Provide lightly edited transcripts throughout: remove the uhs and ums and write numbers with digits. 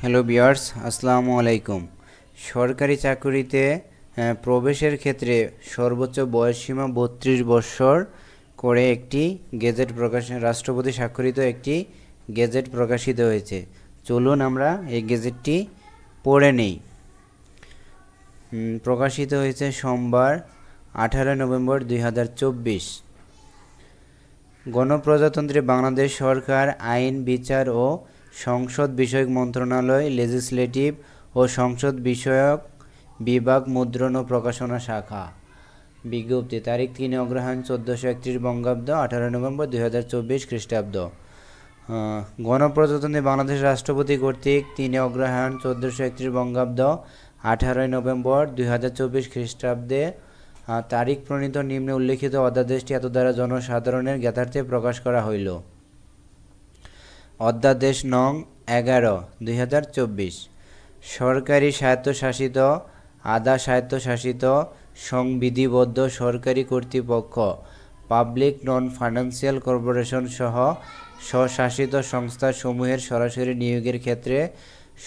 Hello viewers, আসসালামু আলাইকুম। সরকারি চাকরিতে প্রবেশের ক্ষেত্রে সর্বোচ্চ বয়সসীমা 32 বছর করে একটি গেজেট রাষ্ট্রপতি স্বাক্ষরিত একটি গেজেট প্রকাশিত হয়েছে। চলুন আমরা এই গেজেটটি পড়ে নেই। প্রকাশিত হয়েছে সোমবার 18 নভেম্বর 2024। গণপ্রজাতন্ত্রী বাংলাদেশ সরকার আইন, বিচার ও সংসদ বিষয়ক মন্ত্রণালয়, লেজিসলেটিভ ও সংসদ বিষয়ক বিভাগ, মুদ্রণ ও প্রকাশনা শাখা। বিজ্ঞপ্তি তারিখ 3 অগ্রহায়ণ 1431 বঙ্গাব্দ, 18 নভেম্বর 2024 খ্রিস্টাব্দ। গণপ্রজাতন্ত্রী বাংলাদেশ রাষ্ট্রপতি কর্তৃক 3 অগ্রহায়ণ 1431 বঙ্গাব্দ, 18 নভেম্বর 2024 খ্রিস্টাব্দে তারিখ প্রণীত নিম্নে উল্লেখিত অধ্যাদেশটি এতদ্বারা জনসাধারণের জ্ঞাতার্থে প্রকাশ করা হইল। অধ্যাদেশ নং 11/2024। সরকারি স্বায়ত্তশাসিত, আধা স্বায়ত্তশাসিত, সংবিধিবদ্ধ সরকারি কর্তৃপক্ষ, পাবলিক নন ফাইন্যান্সিয়াল কর্পোরেশন সহ স্বশাসিত সংস্থাসমূহের সরাসরি নিয়োগের ক্ষেত্রে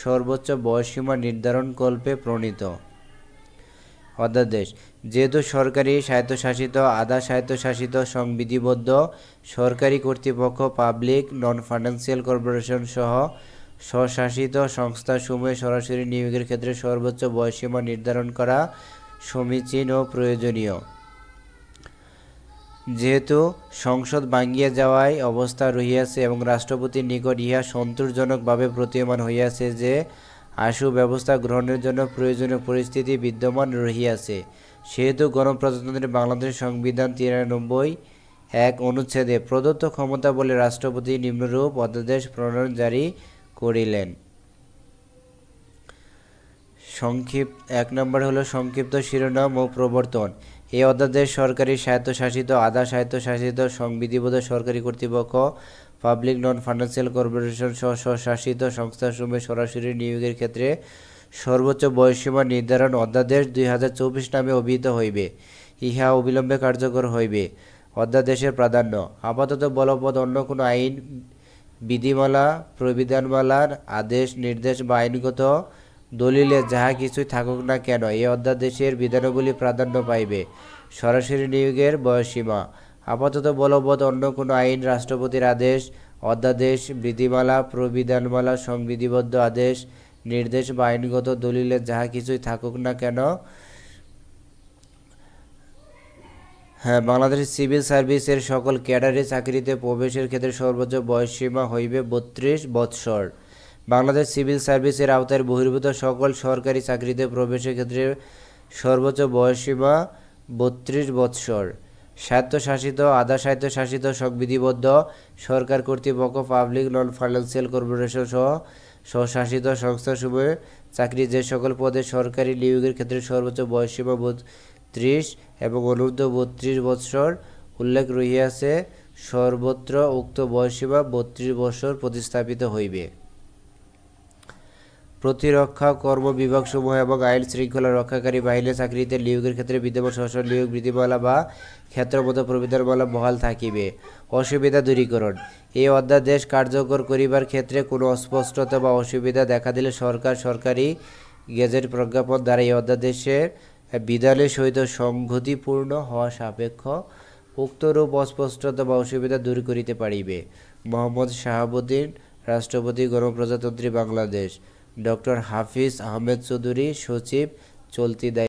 সর্বোচ্চ বয়সসীমা নির্ধারণকল্পে প্রণীত অধ্যাদেশ। যেহেতু সরকারি স্বায়ত্তশাসিত, আধা স্বায়ত্তশাসিত, সংবিধিবদ্ধ সরকারি কর্তৃপক্ষ, পাবলিক নন ফাইন্যান্সিয়াল কর্পোরেশন সহ স্বশাসিত সংস্থাসমূহে সরাসরি নিয়োগের ক্ষেত্রে সর্বোচ্চ বয়সসীমা নির্ধারণ করা সমীচীন ও প্রয়োজনীয়। যেহেতু সংসদ ভাঙ্গিয়া যাওয়ায় অবস্থা রহিয়াছে এবং রাষ্ট্রপতির নিকট ইহা সন্তোষজনকভাবে প্রতীয়মান হইয়াছে যে আশু ব্যবস্থা গ্রহণের জন্য প্রয়োজনীয় পরিস্থিতি বিদ্যমান রহিয়াছে, সেহেতু গণপ্রজাতন্ত্রী বাংলাদেশ সংবিধান 93(1) অনুচ্ছেদে প্রদত্ত ক্ষমতা বলে রাষ্ট্রপতি নিম্নরূপ অধ্যাদেশ প্রণয়ন জারি করিলেন। 1 নম্বর হলো সংক্ষিপ্ত শিরোনাম ও প্রবর্তন। এই অধ্যাদেশ সরকারি স্বায়ত্তশাসিত, আধা স্বায়ত্তশাসিত, সংবিধিবদ্ধ সরকারি কর্তৃপক্ষ, পাবলিক নন ফাইন্যান্সিয়াল কর্পোরেশন সহ স্বশাসিত সংস্থাসমূহে সরাসরি নিয়োগের ক্ষেত্রে সর্বোচ্চ বয়সসীমা নির্ধারণ অধ্যাদেশ 2024 নামে অভিহিত হইবে। ইহা অবিলম্বে কার্যকর হইবে। অধ্যাদেশের প্রাধান্য: আপাতত বলবৎ অন্য কোনো আইন, বিধিমালা, প্রবিধানমালার আদেশ, নির্দেশ বা আইনগত দলিলে যাহা কিছুই থাকুক না কেন, এই অধ্যাদেশের বিধানাবলী প্রাধান্য পাইবে। সরাসরি নিয়োগের বয়সসীমা: আপাতত বলবৎ অন্য কোনো আইন, রাষ্ট্রপতির আদেশ, অধ্যাদেশ, বিধিমালা, প্রবিধানমালা, সংবিধিবদ্ধ আদেশ, নির্দেশ বা আইনগত দলিলে যাহা কিছুই থাকুক না কেন, বাংলাদেশ সিভিল সার্ভিসের সকল ক্যাডারে চাকরিতে প্রবেশের ক্ষেত্রে সর্বোচ্চ বয়সসীমা হইবে 32 বৎসর। বাংলাদেশ সিভিল সার্ভিসের আওতায় বহির্ভূত সকল সরকারি চাকরিতে প্রবেশের ক্ষেত্রে সর্বোচ্চ বয়সসীমা 32 বৎসর। স্বায়ত্তশাসিত, আধা স্বায়ত্তশাসিত, সংবিধিবদ্ধ সরকার কর্তৃপক্ষ, পাবলিক নন ফাইন্যান্সিয়াল কর্পোরেশন সহ স্বশাসিত সংস্থাসমূহে চাকরি যে সকল পদে সরকারি নিয়োগের ক্ষেত্রে সর্বোচ্চ বয়সসীমা 32 এবং অনূর্ধ্ব 32 বৎসর উল্লেখ রহিয়াছে, সর্বত্র উক্ত বয়সসীমা 32 বৎসর প্রতিস্থাপিত হইবে। প্রতিরক্ষা কর্ম বিভাগসমূহ এবং আইন শৃঙ্খলা রক্ষাকারী বাহিনীর চাকরিতে নিয়োগের ক্ষেত্রে বিদ্যমান সরাসরি নিয়োগ বিধিমালা বা ক্ষেত্রমত প্রবিধানমালা বহাল থাকিবে। অসুবিধা দূরীকরণ: এই অধ্যাদেশ কার্যকর করিবার ক্ষেত্রে কোনো অস্পষ্টতা বা অসুবিধা দেখা দিলে সরকার সরকারি গেজেট প্রজ্ঞাপন দ্বারা এই অধ্যাদেশের বিধানের সহিত সংগতিপূর্ণ হওয়া সাপেক্ষ উক্তরূপ অস্পষ্টতা বা অসুবিধা দূর করিতে পারিবে। মোহাম্মদ শাহাবুদ্দিন, রাষ্ট্রপতি, গণপ্রজাতন্ত্রী বাংলাদেশ। ডক্টর হাফিজ আহমেদ চৌধুরী, সচিব, চলতি দায়িত্ব।